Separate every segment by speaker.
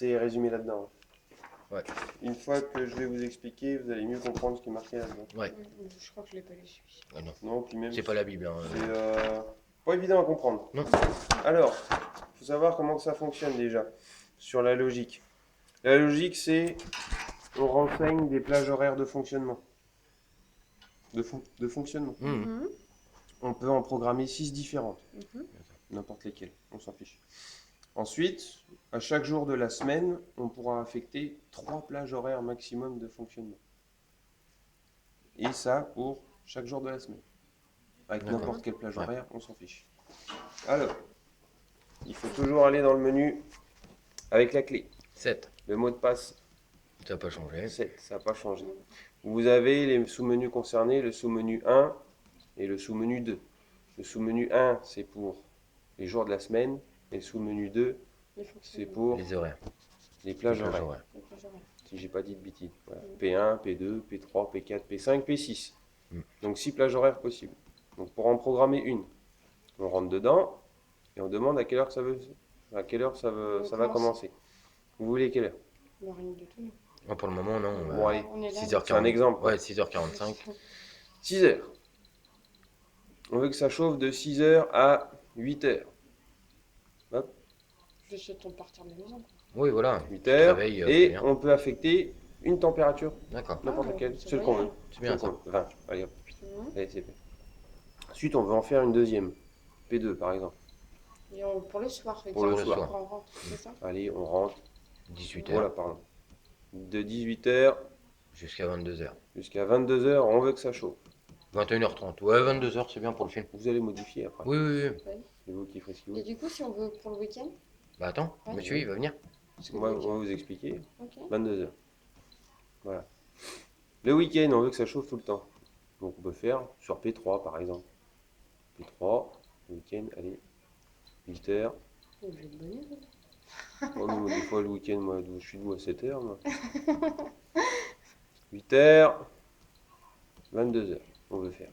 Speaker 1: c'est résumé là-dedans.
Speaker 2: Ouais.
Speaker 1: Une fois que je vais vous expliquer, vous allez mieux comprendre ce qui est marqué là-dedans.
Speaker 2: Ouais.
Speaker 3: Je crois que je l'ai pas lu celui-ci.
Speaker 2: Ah non.
Speaker 1: Non, puis même.
Speaker 2: C'est pas la Bible. Hein.
Speaker 1: C'est pas évident à comprendre.
Speaker 2: Non.
Speaker 1: Alors, il faut savoir comment ça fonctionne déjà, sur la logique. La logique, c'est on renseigne des plages horaires de fonctionnement. De fonctionnement.
Speaker 2: Mmh.
Speaker 1: On peut en programmer 6 différentes.
Speaker 3: Mhm.
Speaker 1: N'importe lesquelles, on s'en fiche. Ensuite, à chaque jour de la semaine, on pourra affecter 3 plages horaires maximum de fonctionnement. Et ça pour chaque jour de la semaine. Avec
Speaker 2: D'accord.
Speaker 1: n'importe quelle plage
Speaker 2: Ouais.
Speaker 1: horaire, on s'en fiche. Alors, il faut toujours aller dans le menu avec la clé.
Speaker 2: 7.
Speaker 1: Le mot de passe,
Speaker 2: Ça n'a pas changé.
Speaker 1: 7, ça n'a pas changé. Vous avez les sous-menus concernés, le sous-menu 1 et le sous-menu 2. Le sous-menu 1, c'est pour les jours de la semaine, et le sous-menu 2,
Speaker 3: Les
Speaker 1: c'est
Speaker 3: fonctionnements.
Speaker 1: pour
Speaker 2: Les horaires.
Speaker 1: les plages
Speaker 2: Les plages
Speaker 1: horaires.
Speaker 2: horaires.
Speaker 3: Les plages horaires.
Speaker 1: Si j'ai pas dit de bêtises. Voilà. P1, P2, P3, P4, P5, P6.
Speaker 2: Mm.
Speaker 1: Donc 6 plages horaires possibles. Donc pour en programmer une, on rentre dedans et on demande à quelle heure ça va commencer. Vous voulez quelle heure?
Speaker 3: Non, rien du tout.
Speaker 2: Non, pour le moment, non.
Speaker 1: Bon, allez,
Speaker 3: On est là.
Speaker 2: 6h40.
Speaker 1: c'est un exemple.
Speaker 2: Ouais, 6h45.
Speaker 1: 6 heures. On veut que ça chauffe de 6 heures à 8 heures.
Speaker 3: J'essaie de partir de la maison. Quoi.
Speaker 2: Oui, voilà.
Speaker 1: 8
Speaker 2: Tu te
Speaker 1: heures.
Speaker 2: réveilles,
Speaker 1: Et
Speaker 2: bien.
Speaker 1: on peut affecter une température,
Speaker 2: D'accord.
Speaker 1: n'importe
Speaker 3: Ah,
Speaker 1: laquelle,
Speaker 3: c'est
Speaker 1: celle qu'on
Speaker 3: bien.
Speaker 1: veut.
Speaker 2: C'est bien
Speaker 1: Celle
Speaker 2: ça.
Speaker 1: qu'on veut. 20. Allez hop.
Speaker 3: Mhm.
Speaker 1: Allez, c'est fait. Ensuite, on veut en faire une deuxième. P2 par exemple.
Speaker 3: Et pour le soir,
Speaker 1: Pour le
Speaker 2: soir.
Speaker 3: On rentre, c'est ça?
Speaker 1: Allez, on rentre.
Speaker 2: 18h
Speaker 1: Voilà, pardon. De 18h
Speaker 2: jusqu'à 22h.
Speaker 1: jusqu'à 22h, on veut que ça chauffe.
Speaker 2: 21h30. Ouais, 22h, c'est bien pour le film.
Speaker 1: Vous allez modifier après.
Speaker 2: Oui, oui, oui.
Speaker 1: C'est vous qui ferez ce que vous
Speaker 3: Et
Speaker 1: voulez.
Speaker 3: du coup, si on veut pour le week-end?
Speaker 2: Bah attends,
Speaker 3: Ouais.
Speaker 2: monsieur, il va venir.
Speaker 3: Parce que
Speaker 1: Moi,
Speaker 3: le
Speaker 1: on
Speaker 3: week-end-
Speaker 1: va vous expliquer.
Speaker 3: Ok.
Speaker 1: 22h. Voilà. Le week-end, on veut que ça chauffe tout le temps. Donc on peut faire sur P3 par exemple. P3, le week-end, allez, 8h.
Speaker 3: Oh, j'ai une bonne idée.
Speaker 1: Oh, mais moi, des fois, le week-end, moi, je suis debout à 7h. Moi. 8h, 22h, on veut faire.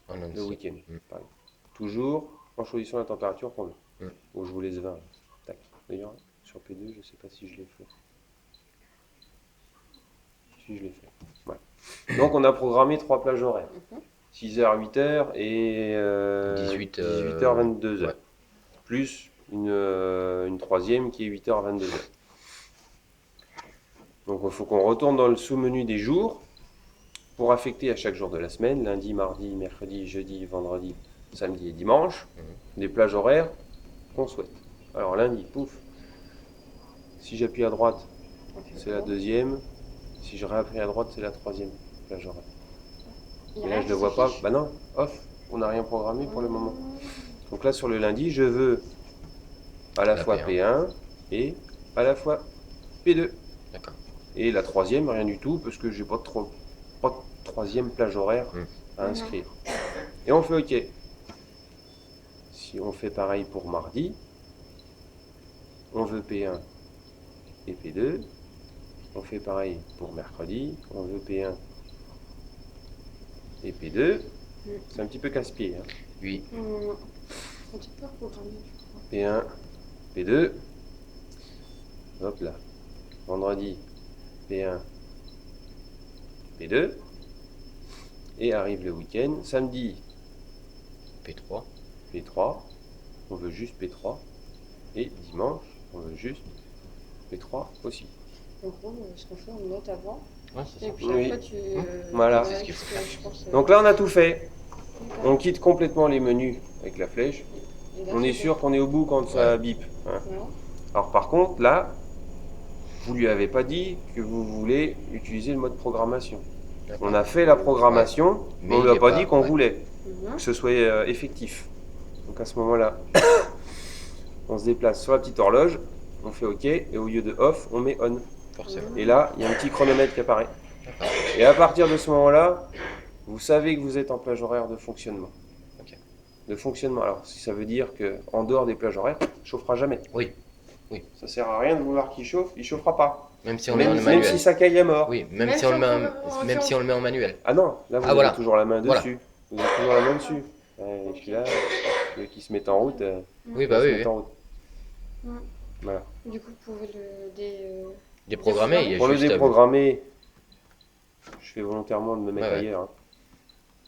Speaker 2: Ah, non,
Speaker 1: Le
Speaker 2: c'est-
Speaker 1: week-end,
Speaker 2: Mm.
Speaker 1: par exemple. Toujours en choisissant la température qu'on veut.
Speaker 2: Mm.
Speaker 1: Bon, je vous laisse 20. Tac. D'ailleurs, sur P2, je ne sais pas si je l'ai fait. Si je l'ai fait. Voilà. Donc, on a programmé 3 plages horaires.
Speaker 3: Mhm.
Speaker 1: 6h, 8h et 18h, 22h.
Speaker 2: ouais.
Speaker 1: Plus une troisième qui est 8h, 22h. Donc, il faut qu'on retourne dans le sous-menu des jours pour affecter à chaque jour de la semaine, lundi, mardi, mercredi, jeudi, vendredi, samedi et dimanche, des plages horaires qu'on souhaite. Alors, lundi, pouf. Si j'appuie à droite,
Speaker 3: Ok,
Speaker 1: c'est la
Speaker 3: bon.
Speaker 1: deuxième. Si je réappuie à droite, c'est la troisième plage horaire.
Speaker 3: Il y a
Speaker 1: Mais là,
Speaker 3: rien
Speaker 1: je
Speaker 3: qui
Speaker 1: ne le vois pas.
Speaker 3: s'affiche.
Speaker 1: Bah non, off. On n'a rien programmé pour le moment. Donc là, sur le lundi, je veux à la
Speaker 2: La
Speaker 1: fois
Speaker 2: P1.
Speaker 1: P1 et à la fois P2.
Speaker 2: D'accord.
Speaker 1: Et la troisième, rien du tout, parce que j'ai pas de troisième plage horaire à
Speaker 3: Mhm.
Speaker 1: inscrire. Et on fait OK. Si on fait pareil pour mardi, on veut P1 et P2. On fait pareil pour mercredi, on veut P1 et P2. C'est un petit peu casse-pied. Hein.
Speaker 2: Oui.
Speaker 3: Un petit peu reprogrammé, je crois.
Speaker 1: P1, P2. Hop là. Vendredi, P1, P2. Et arrive le week-end. Samedi,
Speaker 2: P3.
Speaker 1: P3. On veut juste P3. Et dimanche, on veut juste P3 aussi.
Speaker 3: En gros, ce qu'on fait, on note avant.
Speaker 2: Ouais, c'est
Speaker 3: Et
Speaker 2: ça.
Speaker 3: puis
Speaker 1: Oui.
Speaker 3: après, tu.
Speaker 1: Voilà.
Speaker 3: ouais,
Speaker 2: C'est ce qu'il
Speaker 3: parce
Speaker 2: faut
Speaker 3: que
Speaker 2: faire.
Speaker 3: je pense,
Speaker 1: Donc là, on a tout fait.
Speaker 3: d'accord.
Speaker 1: On quitte complètement les menus avec la flèche.
Speaker 3: Et là,
Speaker 1: On est
Speaker 3: c'est
Speaker 1: sûr qu'on est au bout quand ça bip. Hein.
Speaker 3: bon. Ouais.
Speaker 1: Alors par contre, là, vous lui avez pas dit que vous voulez utiliser le mode programmation.
Speaker 2: D'accord.
Speaker 1: On a fait la programmation,
Speaker 2: Mais
Speaker 1: mais on
Speaker 2: il
Speaker 1: lui a
Speaker 2: est
Speaker 1: pas
Speaker 2: pas,
Speaker 1: dit qu'on
Speaker 2: ouais.
Speaker 1: voulait
Speaker 3: Mhm.
Speaker 1: que ce soit effectif. Donc à ce moment-là, on se déplace sur la petite horloge, on fait OK, et au lieu de off, on met on.
Speaker 2: Forcément.
Speaker 1: Et là, il y a un petit chronomètre qui apparaît.
Speaker 2: D'accord.
Speaker 1: Et à partir de ce moment-là, vous savez que vous êtes en plage horaire de fonctionnement.
Speaker 2: Ok.
Speaker 1: De fonctionnement. Alors, ça veut dire qu'en dehors des plages horaires, il ne chauffera jamais.
Speaker 2: Oui.
Speaker 1: Ça sert à rien de vouloir qu'il chauffe, il ne chauffera pas.
Speaker 2: Même si on le met en
Speaker 1: Même
Speaker 2: manuel.
Speaker 1: si sa caille est mort.
Speaker 2: Oui, même
Speaker 3: Même
Speaker 2: si on
Speaker 3: si
Speaker 2: le met
Speaker 3: on
Speaker 2: en...
Speaker 3: peut-
Speaker 2: même si on le met en manuel.
Speaker 1: Ah non, là vous
Speaker 2: Ah,
Speaker 1: avez
Speaker 2: voilà.
Speaker 1: toujours la main
Speaker 2: Voilà.
Speaker 1: dessus. Vous avez toujours la main dessus. Ouais, et puis là, celui qui se met en route,
Speaker 2: Oui,
Speaker 1: il
Speaker 2: bah
Speaker 1: se
Speaker 2: oui.
Speaker 1: met
Speaker 2: oui.
Speaker 1: en route.
Speaker 3: Mm.
Speaker 1: Voilà.
Speaker 3: Du coup, pour le
Speaker 2: Déprogrammer, il y a
Speaker 1: Pour le
Speaker 2: juste à-
Speaker 1: déprogrammer, je fais volontairement de me mettre
Speaker 2: Ouais, ouais.
Speaker 1: ailleurs. Hein.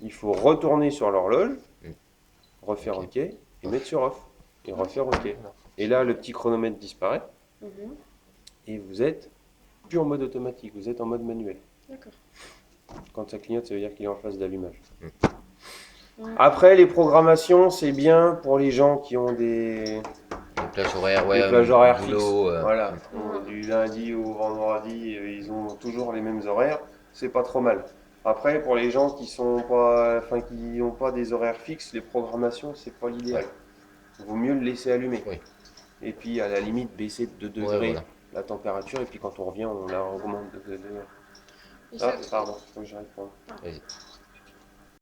Speaker 1: Il faut retourner sur l'horloge,
Speaker 2: Mm.
Speaker 1: refaire
Speaker 2: Ok.
Speaker 1: OK, et mettre sur off. Et refaire OK. Et là, le petit chronomètre disparaît,
Speaker 3: Mhm.
Speaker 1: et vous êtes plus en mode automatique, vous êtes en mode manuel.
Speaker 3: D'accord.
Speaker 1: Quand ça clignote, ça veut dire qu'il est en phase d'allumage.
Speaker 3: Ouais.
Speaker 1: Après, les programmations, c'est bien pour les gens qui ont des
Speaker 2: Plage horaire, ouais.
Speaker 1: plages horaires
Speaker 2: boulot,
Speaker 1: fixes. Voilà.
Speaker 3: Ouais.
Speaker 1: Du lundi au vendredi, ils ont toujours les mêmes horaires. C'est pas trop mal. Après, pour les gens qui sont pas, enfin, qui n'ont pas des horaires fixes, les programmations, c'est pas l'idéal.
Speaker 2: Ouais.
Speaker 1: Il vaut mieux le laisser allumer.
Speaker 2: Oui.
Speaker 1: Et puis, à la limite, baisser de 2
Speaker 2: Ouais,
Speaker 1: degrés
Speaker 2: voilà.
Speaker 1: la température. Et puis, quand on revient, on la augmente de 2 degrés.
Speaker 3: Et
Speaker 1: Ah,
Speaker 3: ça-
Speaker 1: pardon, faut que j'arrête.
Speaker 2: Vas-y.